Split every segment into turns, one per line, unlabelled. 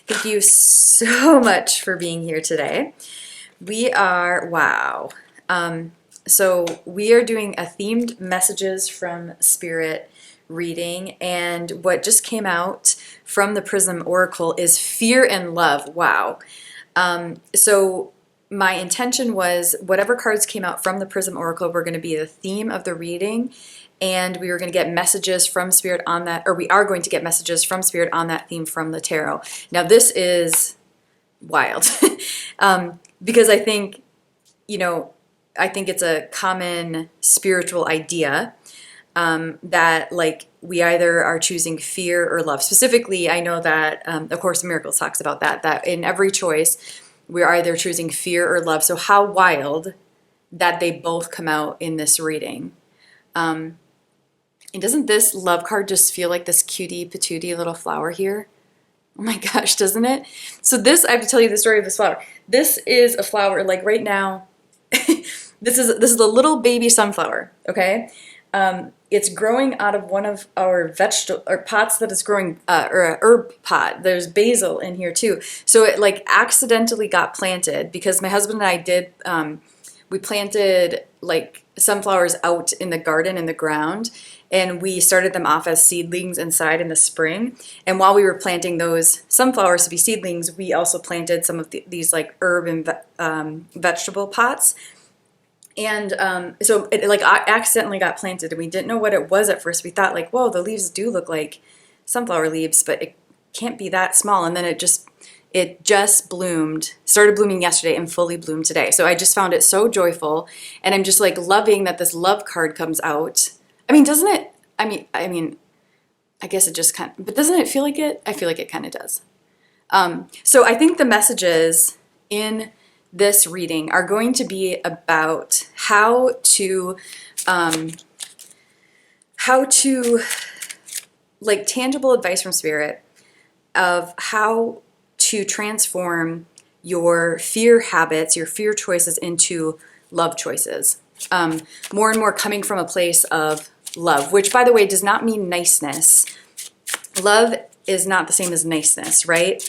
Thank you so much for being here today. We are, wow. So we are doing a themed messages from Spirit reading, and what just came out from the Prism Oracle is fear and love. Wow. So my intention was whatever cards came out from the Prism Oracle were going to be the theme of the reading, and we were going to get messages from Spirit on that, or we are going to get messages from Spirit on that theme from the tarot. Now this is wild because I think, I think it's a common spiritual idea that like we either are choosing fear or love. Specifically, I know that A Course in Miracles talks about that in every choice, we're either choosing fear or love. So how wild that they both come out in this reading. And doesn't this love card just feel like this cutie patootie little flower here? Oh my gosh, doesn't it? So this, I have to tell you the story of this flower. This is a flower, like right now, this is a little baby sunflower, okay? It's growing out of one of our vegetable or pots that is growing, or a herb pot. There's basil in here too. So it like accidentally got planted because my husband and I did, we planted like sunflowers out in the garden in the ground, and we started them off as seedlings inside in the spring. And while we were planting those sunflowers to be seedlings, we also planted some of these like herb and vegetable pots. And so it like accidentally got planted, and we didn't know what it was at first. We thought like, whoa, the leaves do look like sunflower leaves, but it can't be that small. And then it just bloomed, started blooming yesterday and fully bloomed today. So I just found it so joyful, and I'm just like loving that this love card comes out. I mean, doesn't it? I mean, I guess it just kind of, but doesn't it feel like it? I feel like it kind of does. So I think the messages in this reading are going to be about how to like tangible advice from Spirit of how to transform your fear habits, your fear choices into love choices. More and more coming from a place of love, which by the way does not mean niceness. Love is not the same as niceness, right?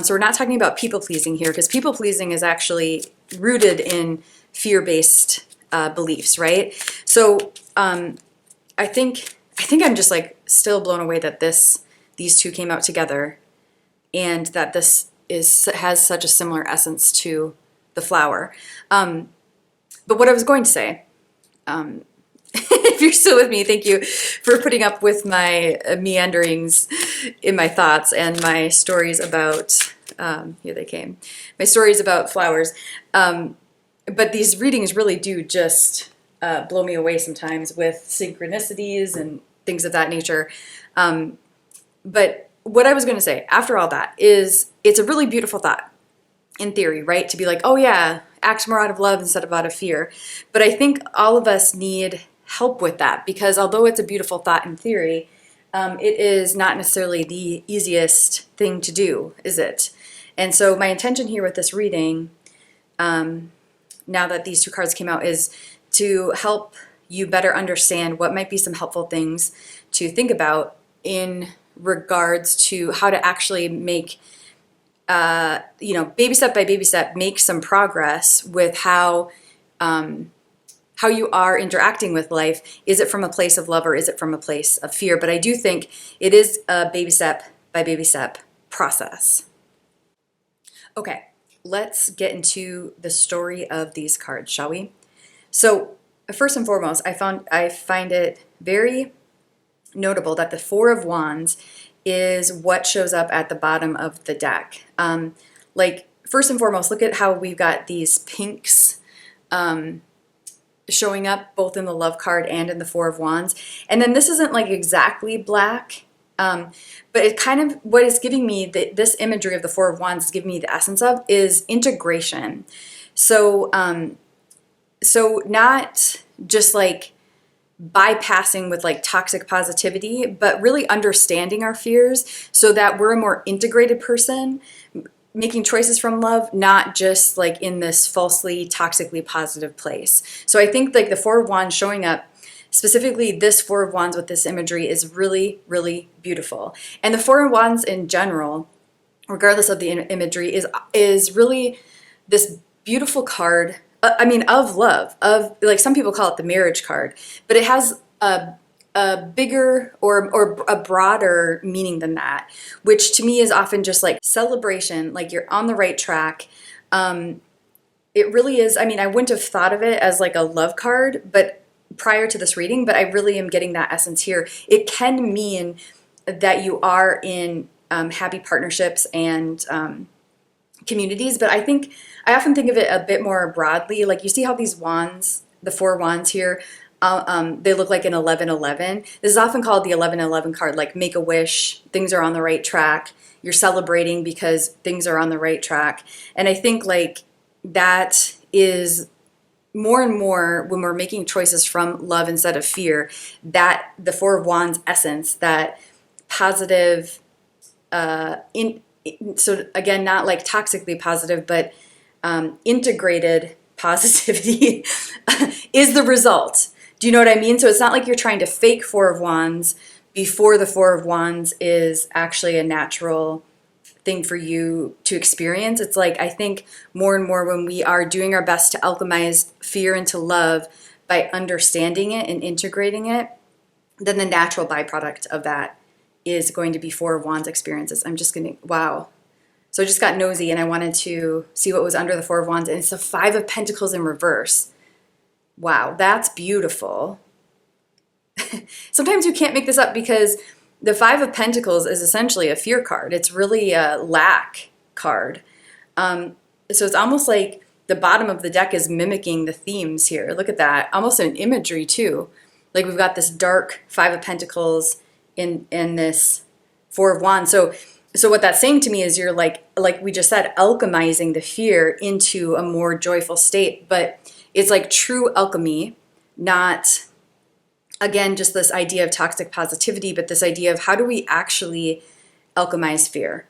So we're not talking about people-pleasing here, because people-pleasing is actually rooted in fear-based beliefs, right? So I think I'm just like still blown away that these two came out together, and that this has such a similar essence to the flower. But what I was going to say, if you're still with me, thank you for putting up with my meanderings in my thoughts and my stories about, here they came, my stories about flowers. But these readings really do just blow me away sometimes with synchronicities and things of that nature. But what I was going to say after all that is it's a really beautiful thought in theory, right? To be like, oh yeah, act more out of love instead of out of fear. But I think all of us need help with that, because although it's a beautiful thought in theory, it is not necessarily the easiest thing to do, is it? And so my intention here with this reading, now that these two cards came out, is to help you better understand what might be some helpful things to think about in regards to how to actually make, baby step by baby step, make some progress with how you are interacting with life. Is it from a place of love or is it from a place of fear? But I do think it is a baby step by baby step process. Okay, let's get into the story of these cards, shall we? So first and foremost, I find it very notable that the Four of Wands is what shows up at the bottom of the deck. Like first and foremost, look at how we've got these pinks showing up both in the love card and in the Four of Wands. And then this isn't like exactly black, but it kind of, what is giving me this imagery of the Four of Wands is giving me the essence of is integration. So, so not just like bypassing with like toxic positivity, but really understanding our fears so that we're a more integrated person, making choices from love, not just like in this falsely toxically positive place. So I think like the Four of Wands showing up, specifically this Four of Wands with this imagery, is really, really beautiful. And the Four of Wands in general regardless of the imagery, is really this beautiful card. I mean, of love, of, like, some people call it the marriage card, but it has a bigger or a broader meaning than that, which to me is often just like celebration, like you're on the right track. It really is. I mean, I wouldn't have thought of it as like a love card, but prior to this reading, but I really am getting that essence here. It can mean that you are in happy partnerships and communities, but I often think of it a bit more broadly. Like, you see how these wands, the 4 wands here, they look like an 11-11. This is often called the 11-11 card, like make a wish, things are on the right track. You're celebrating because things are on the right track. And I think like that is more and more when we're making choices from love instead of fear, that the 4 of Wands essence, that positive, so again, not like toxically positive, but integrated positivity is the result. Do you know what I mean? So it's not like you're trying to fake 4 of Wands before the 4 of Wands is actually a natural thing for you to experience. It's like, I think more and more when we are doing our best to alchemize fear into love by understanding it and integrating it, then the natural byproduct of that is going to be 4 of Wands experiences. I'm just going to, wow. So I just got nosy and I wanted to see what was under the 4 of Wands, and it's the 5 of Pentacles in reverse. Wow, that's beautiful. Sometimes you can't make this up because the 5 of Pentacles is essentially a fear card. It's really a lack card. So it's almost like the bottom of the deck is mimicking the themes here. Look at that. Almost an imagery too. Like, we've got this dark 5 of Pentacles in this 4 of Wands. So what that's saying to me is you're like we just said, alchemizing the fear into a more joyful state. But it's like true alchemy, not, again, just this idea of toxic positivity, but this idea of how do we actually alchemize fear.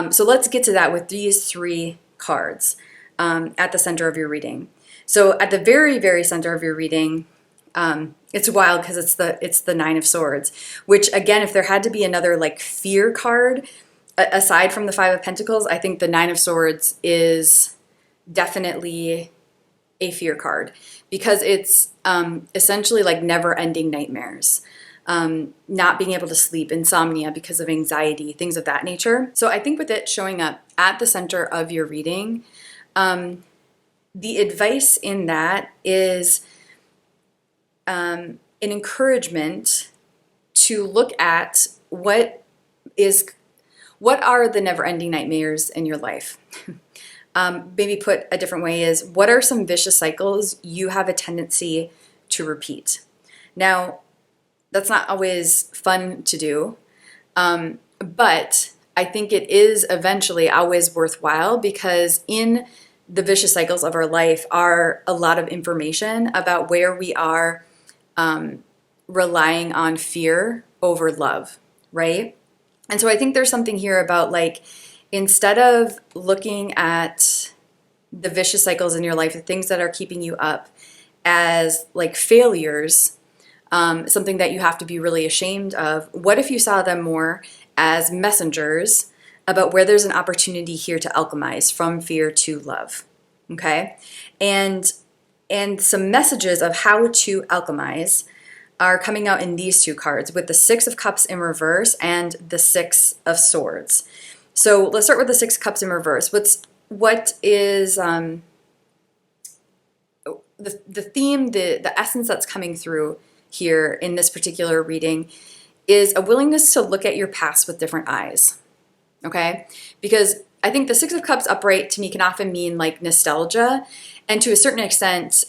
So let's get to that with these 3 cards at the center of your reading. So at the very, very center of your reading, it's wild because it's the 9 of Swords, which, again, if there had to be another like fear card aside from the 5 of Pentacles, I think the 9 of Swords is definitely a fear card, because it's essentially like never-ending nightmares, not being able to sleep, insomnia because of anxiety, things of that nature. So I think with it showing up at the center of your reading, the advice in that is an encouragement to look at what are the never-ending nightmares in your life. Maybe put a different way is, what are some vicious cycles you have a tendency to repeat? Now, that's not always fun to do, but I think it is eventually always worthwhile, because in the vicious cycles of our life are a lot of information about where we are relying on fear over love, right? And so I think there's something here about, like, instead of looking at the vicious cycles in your life, the things that are keeping you up, as like failures, something that you have to be really ashamed of, what if you saw them more as messengers about where there's an opportunity here to alchemize from fear to love, okay? And some messages of how to alchemize are coming out in these 2 cards, with the 6 of Cups in reverse and the 6 of Swords. So let's start with the 6 of Cups in reverse. What is the theme, the essence that's coming through here in this particular reading is a willingness to look at your past with different eyes, okay? Because I think the 6 of Cups upright to me can often mean like nostalgia, and to a certain extent,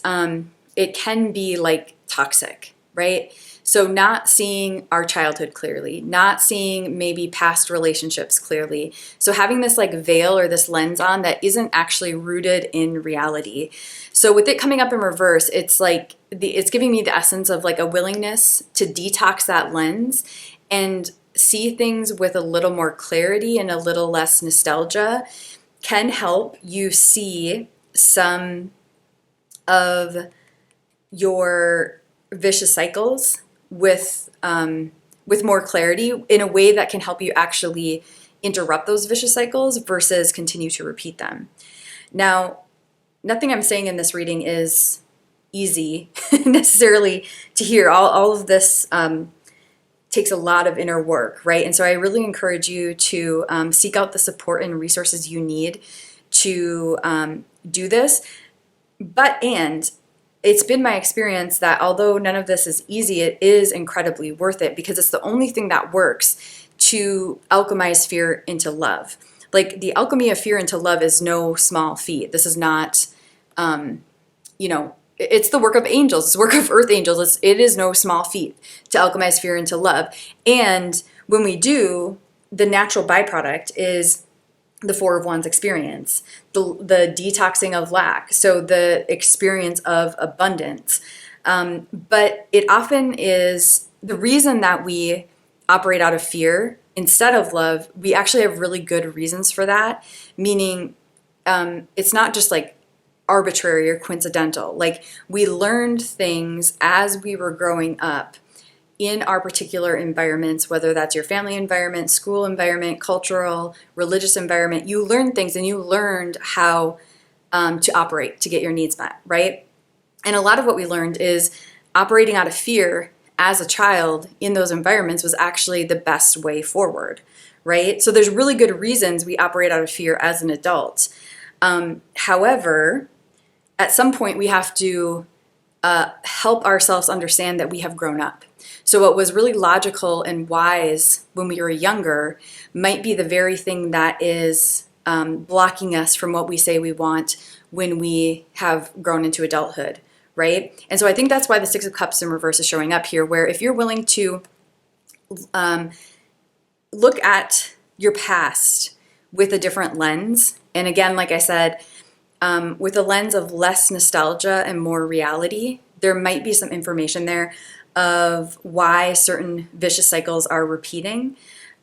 it can be like toxic, right? So not seeing our childhood clearly, not seeing maybe past relationships clearly. So having this like veil or this lens on that isn't actually rooted in reality. So with it coming up in reverse, it's like it's giving me the essence of like a willingness to detox that lens and see things with a little more clarity and a little less nostalgia can help you see some of your vicious cycles with more clarity, in a way that can help you actually interrupt those vicious cycles versus continue to repeat them. Now, nothing I'm saying in this reading is easy necessarily to hear. All of this takes a lot of inner work, right? And so I really encourage you to seek out the support and resources you need to do this. And it's been my experience that although none of this is easy, it is incredibly worth it because it's the only thing that works to alchemize fear into love. Like the alchemy of fear into love is no small feat. This is not, it's the work of angels. It's the work of earth angels. It is no small feat to alchemize fear into love. And when we do, the natural byproduct is the Four of Wands experience, the detoxing of lack, so the experience of abundance. But it often is the reason that we operate out of fear instead of love. We actually have really good reasons for that, meaning it's not just like arbitrary or coincidental. Like we learned things as we were growing up in our particular environments, whether that's your family environment, school environment, cultural, religious environment. You learned things and you learned how to operate to get your needs met, right? And a lot of what we learned is operating out of fear as a child in those environments was actually the best way forward, right? So there's really good reasons we operate out of fear as an adult. However, at some point we have to help ourselves understand that we have grown up. So what was really logical and wise when we were younger might be the very thing that is blocking us from what we say we want when we have grown into adulthood, right? And so I think that's why the Six of Cups in reverse is showing up here, where if you're willing to look at your past with a different lens, and again, like I said, with a lens of less nostalgia and more reality, there might be some information there of why certain vicious cycles are repeating.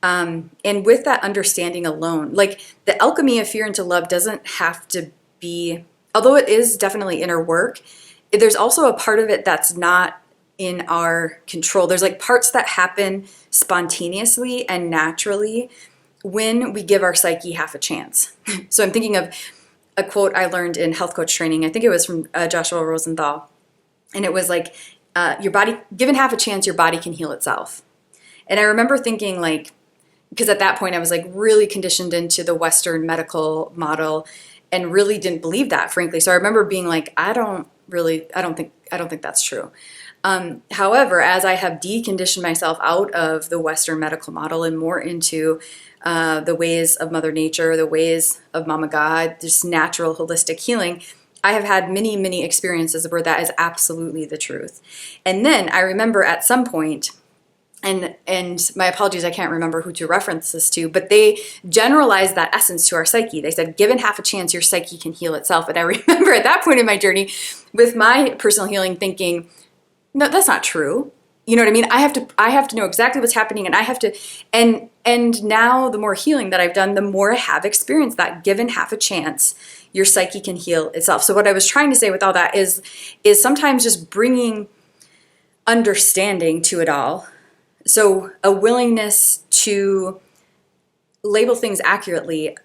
And with that understanding alone, like the alchemy of fear into love doesn't have to be, although it is definitely inner work, there's also a part of it that's not in our control. There's like parts that happen spontaneously and naturally when we give our psyche half a chance. So I'm thinking of a quote I learned in health coach training. I think it was from Joshua Rosenthal. And it was like, your body, given half a chance, your body can heal itself. And I remember thinking like, because at that point I was like really conditioned into the Western medical model and really didn't believe that, frankly. So I remember being like, I don't think that's true. However, as I have deconditioned myself out of the Western medical model and more into the ways of Mother Nature, the ways of Mama God, just natural holistic healing, I have had many, many experiences where that is absolutely the truth. And then I remember at some point, and my apologies, I can't remember who to reference this to, but they generalized that essence to our psyche. They said, given half a chance, your psyche can heal itself. And I remember at that point in my journey with my personal healing thinking, no, that's not true. You know what I mean? I have to know exactly what's happening, and I have to, and now the more healing that I've done, the more I have experienced that given half a chance, your psyche can heal itself. So what I was trying to say with all that is sometimes just bringing understanding to it all. So a willingness to label things accurately.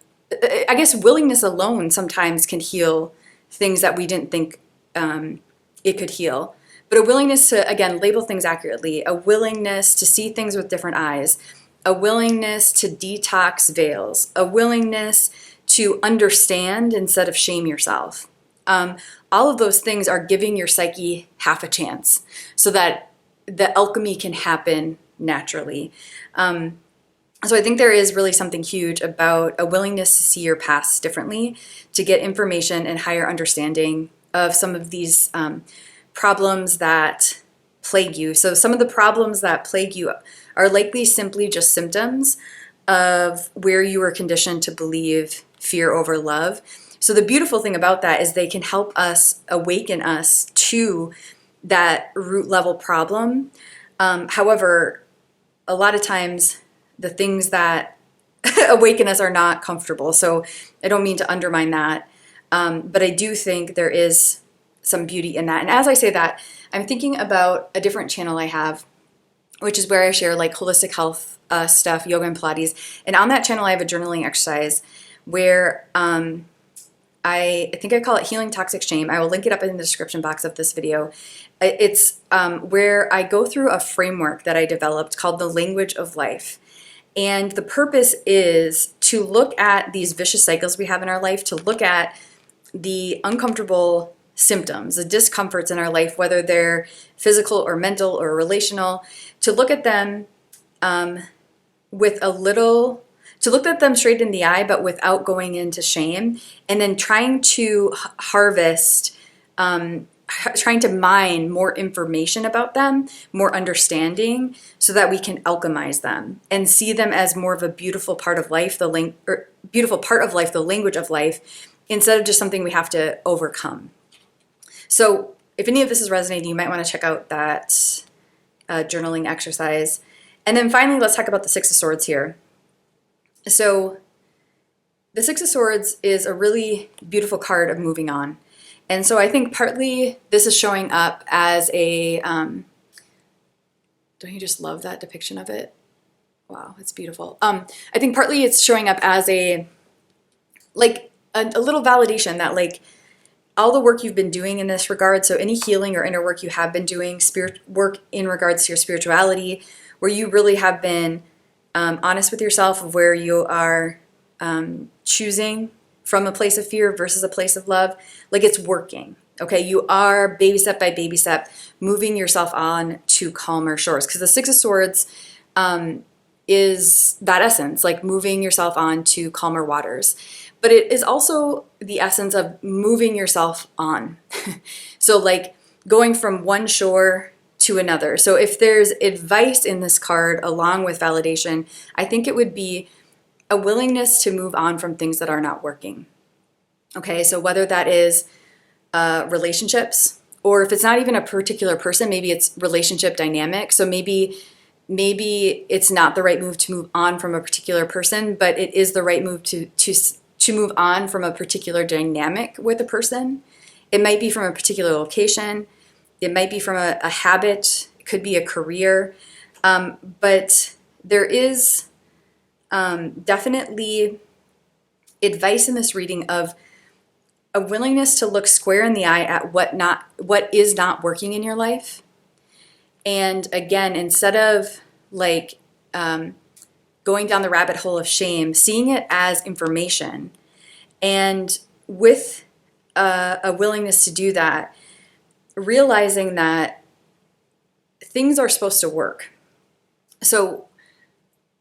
I guess willingness alone sometimes can heal things that we didn't think it could heal. But a willingness to, again, label things accurately, a willingness to see things with different eyes, a willingness to detox veils, a willingness to understand instead of shame yourself. All of those things are giving your psyche half a chance so that the alchemy can happen naturally. So I think there is really something huge about a willingness to see your past differently, to get information and higher understanding of some of these problems that plague you. So some of the problems that plague you are likely simply just symptoms of where you were conditioned to believe fear over love. So the beautiful thing about that is they can help us awaken us to that root level problem. However, a lot of times the things that awaken us are not comfortable. So I don't mean to undermine that. But I do think there is some beauty in that. And as I say that, I'm thinking about a different channel I have which is where I share like holistic health stuff, yoga and Pilates. And on that channel, I have a journaling exercise where I think I call it Healing Toxic Shame. I will link it up in the description box of this video. It's where I go through a framework that I developed called the language of life. And the purpose is to look at these vicious cycles we have in our life, to look at the uncomfortable symptoms, the discomforts in our life, whether they're physical or mental or relational, to look at them with a little, to look at them straight in the eye, but without going into shame, and then trying to harvest, trying to mine more information about them, more understanding, so that we can alchemize them and see them as more of a beautiful part of life, the beautiful part of life, the language of life, instead of just something we have to overcome. So if any of this is resonating, you might want to check out that journaling exercise. And then finally, let's talk about the Six of Swords here. So the Six of Swords is a really beautiful card of moving on. And so I think partly this is showing up as a, don't you just love that depiction of it? Wow, it's beautiful. I think partly it's showing up as a little validation that like all the work you've been doing in this regard, so any healing or inner work you have been doing, spirit work in regards to your spirituality, where you really have been honest with yourself of where you are choosing from a place of fear versus a place of love, like it's working. Okay, you are baby step by baby step moving yourself on to calmer shores, because the Six of Swords is that essence, like moving yourself on to calmer waters. But it is also the essence of moving yourself on. So like going from one shore to another. So if there's advice in this card along with validation, I think it would be a willingness to move on from things that are not working. Okay, so whether that is relationships, or if it's not even a particular person, maybe it's relationship dynamic. So maybe it's not the right move to move on from a particular person, but it is the right move to move on from a particular dynamic with a person. It might be from a particular location. It might be from a habit. It could be a career. But there is definitely advice in this reading of a willingness to look square in the eye at what is not working in your life. And again, instead of like going down the rabbit hole of shame, seeing it as information, and with a willingness to do that, realizing that things are supposed to work. So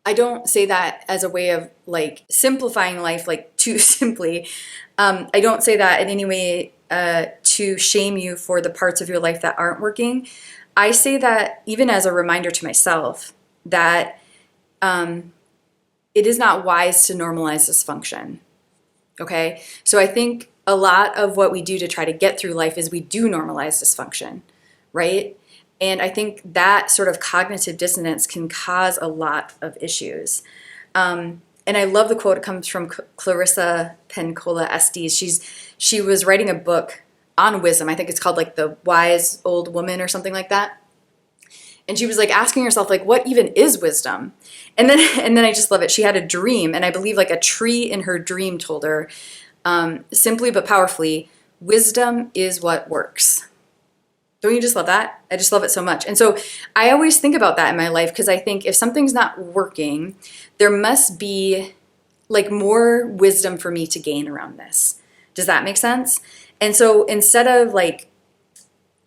I don't say that as a way of like simplifying life, like too simply. I don't say that in any way to shame you for the parts of your life that aren't working. I say that even as a reminder to myself that it is not wise to normalize dysfunction. Okay? So I think a lot of what we do to try to get through life is we do normalize dysfunction, right? And I think that sort of cognitive dissonance can cause a lot of issues. And I love the quote. It comes from Clarissa Pinkola Estes. She was writing a book on wisdom. I think it's called like The Wise Old Woman or something like that. And she was like asking herself, like, what even is wisdom? And then I just love it. She had a dream, and I believe like a tree in her dream told her, simply but powerfully, wisdom is what works. Don't you just love that? I just love it so much. And so I always think about that in my life, because I think if something's not working, there must be like more wisdom for me to gain around this. Does that make sense? And so instead of like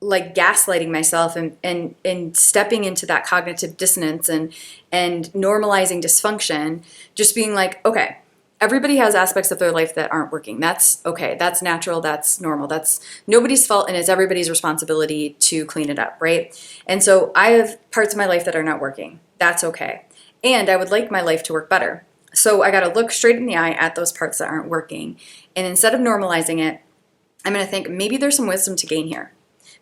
gaslighting myself and stepping into that cognitive dissonance and normalizing dysfunction, just being like, okay, everybody has aspects of their life that aren't working. That's okay. That's natural. That's normal. That's nobody's fault, and it's everybody's responsibility to clean it up, right? And so I have parts of my life that are not working. That's okay. And I would like my life to work better. So I got to look straight in the eye at those parts that aren't working. And instead of normalizing it, I'm going to think maybe there's some wisdom to gain here.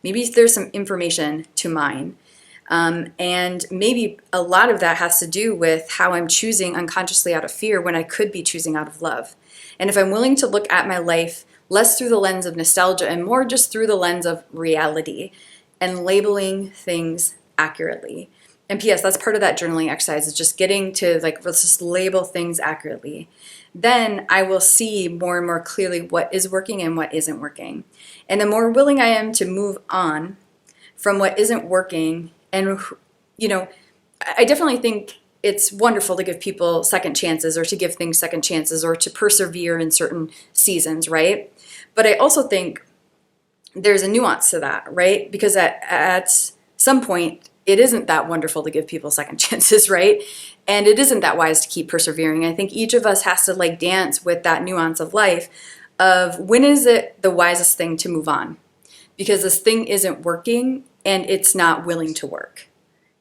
Maybe there's some information to mine. And maybe a lot of that has to do with how I'm choosing unconsciously out of fear when I could be choosing out of love. And if I'm willing to look at my life less through the lens of nostalgia and more just through the lens of reality and labeling things accurately And P.S., that's part of that journaling exercise, is just getting to like, let's just label things accurately. Then I will see more and more clearly what is working and what isn't working. And the more willing I am to move on from what isn't working, and, you know, I definitely think it's wonderful to give people second chances, or to give things second chances, or to persevere in certain seasons, right? But I also think there's a nuance to that, right? Because at some point, it isn't that wonderful to give people second chances, right? And it isn't that wise to keep persevering. I think each of us has to like dance with that nuance of life of when is it the wisest thing to move on? Because this thing isn't working and it's not willing to work.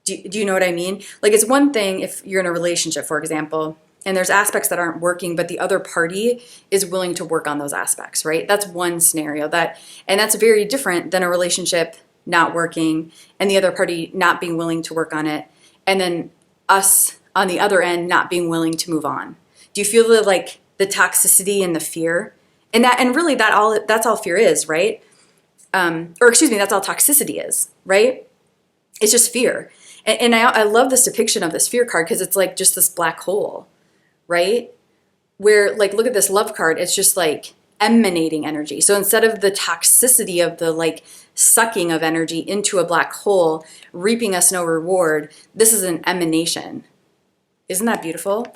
Do you know what I mean? Like, it's one thing if you're in a relationship, for example, and there's aspects that aren't working, but the other party is willing to work on those aspects, right? That's one scenario, and that's very different than a relationship not working and the other party not being willing to work on it, and then us on the other end not being willing to move on. Do you feel the toxicity and the fear? And really that's all fear is, right? Or excuse me, that's all toxicity is, right? It's just fear. And I love this depiction of this fear card, because it's like just this black hole, right? Where, like, look at this love card. It's just like emanating energy. So instead of the toxicity of the like sucking of energy into a black hole, reaping us no reward, this is an emanation. Isn't that beautiful?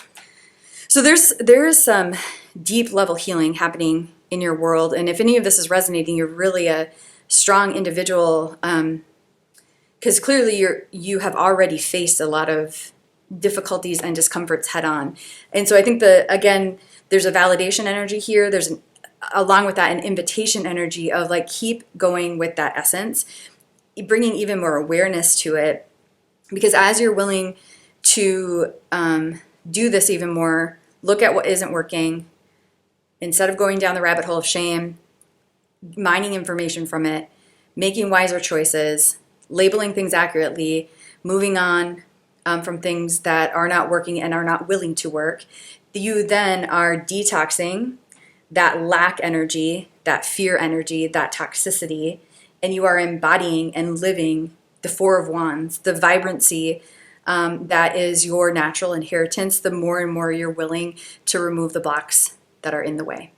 So there is some deep level healing happening in your world. And if any of this is resonating, you're really a strong individual, because clearly you have already faced a lot of difficulties and discomforts head on. And so I think again, there's a validation energy here. There's along with that, an invitation energy of like, keep going with that essence, bringing even more awareness to it. Because as you're willing to do this even more, look at what isn't working, instead of going down the rabbit hole of shame, mining information from it, making wiser choices, labeling things accurately, moving on from things that are not working and are not willing to work, you then are detoxing that lack energy, that fear energy, that toxicity, and you are embodying and living the Four of Wands, the vibrancy that is your natural inheritance, the more and more you're willing to remove the blocks that are in the way.